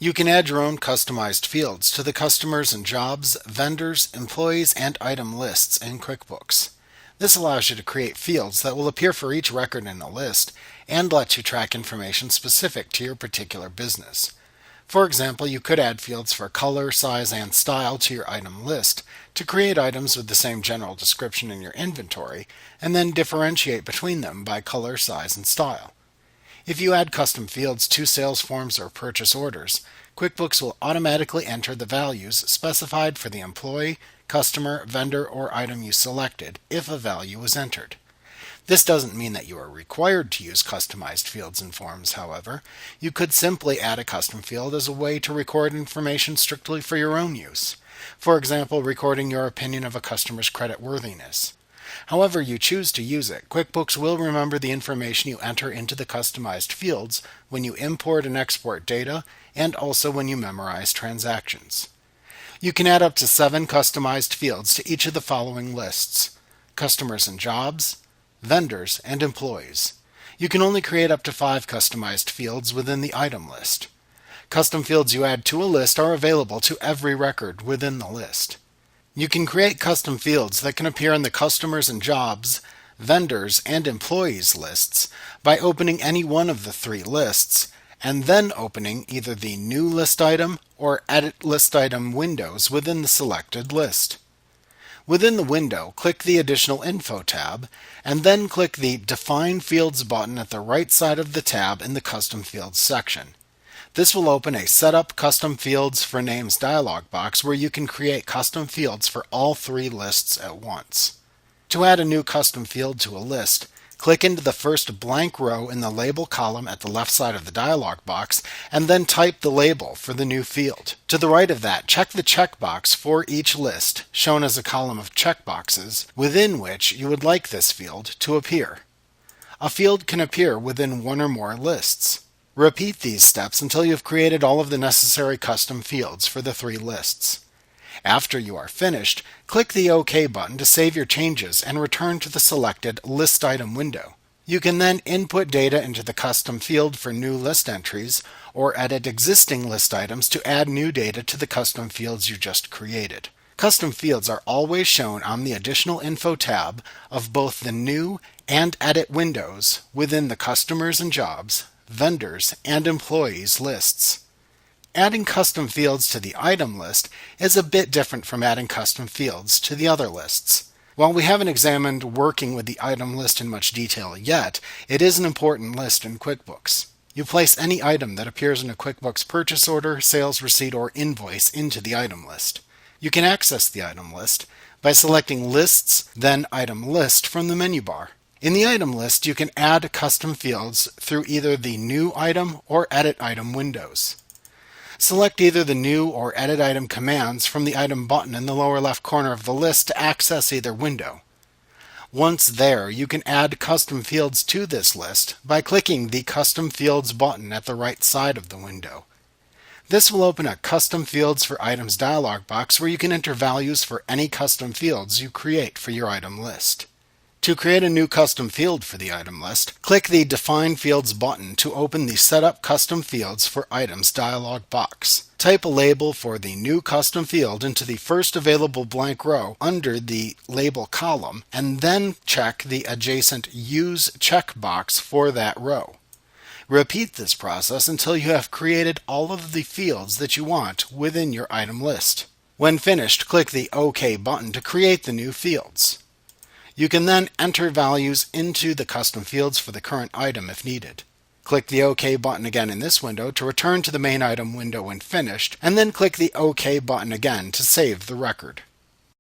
You can add your own customized fields to the customers and jobs, vendors, employees, and item lists in QuickBooks. This allows you to create fields that will appear for each record in a list and lets you track information specific to your particular business. For example, you could add fields for color, size, and style to your item list to create items with the same general description in your inventory, and then differentiate between them by color, size, and style. If you add custom fields to sales forms or purchase orders, QuickBooks will automatically enter the values specified for the employee, customer, vendor, or item you selected if a value was entered. This doesn't mean that you are required to use customized fields and forms, however. You could simply add a custom field as a way to record information strictly for your own use. For example, recording your opinion of a customer's creditworthiness. However you choose to use it, QuickBooks will remember the information you enter into the customized fields when you import and export data, and also when you memorize transactions. You can add up to 7 customized fields to each of the following lists: customers and jobs, vendors, and employees. You can only create up to 5 customized fields within the item list. Custom fields you add to a list are available to every record within the list. You can create custom fields that can appear in the customers and jobs, vendors, and employees lists by opening any one of the 3 lists, and then opening either the New List Item or Edit List Item windows within the selected list. Within the window, click the Additional Info tab, and then click the Define Fields button at the right side of the tab in the Custom Fields section. This will open a Set Up Custom Fields for Names dialog box where you can create custom fields for all 3 lists at once. To add a new custom field to a list, click into the first blank row in the label column at the left side of the dialog box, and then type the label for the new field. To the right of that, check the checkbox for each list, shown as a column of checkboxes, within which you would like this field to appear. A field can appear within 1 or more lists. Repeat these steps until you have created all of the necessary custom fields for the 3 lists. After you are finished, click the OK button to save your changes and return to the selected List Item window. You can then input data into the custom field for new list entries, or edit existing list items to add new data to the custom fields you just created. Custom fields are always shown on the Additional Info tab of both the New and Edit windows within the Customers and Jobs, Vendors, and Employees lists. Adding custom fields to the item list is a bit different from adding custom fields to the other lists. While we haven't examined working with the item list in much detail yet, it is an important list in QuickBooks. You place any item that appears in a QuickBooks purchase order, sales receipt, or invoice into the item list. You can access the item list by selecting Lists, then Item List from the menu bar. In the item list, you can add custom fields through either the New Item or Edit Item windows. Select either the New or Edit Item commands from the Item button in the lower left corner of the list to access either window. Once there, you can add custom fields to this list by clicking the Custom Fields button at the right side of the window. This will open a Custom Fields for Items dialog box where you can enter values for any custom fields you create for your item list. To create a new custom field for the item list, click the Define Fields button to open the Set Up Custom Fields for Items dialog box. Type a label for the new custom field into the first available blank row under the label column, and then check the adjacent Use checkbox for that row. Repeat this process until you have created all of the fields that you want within your item list. When finished, click the OK button to create the new fields. You can then enter values into the custom fields for the current item if needed. Click the OK button again in this window to return to the main item window when finished, and then click the OK button again to save the record.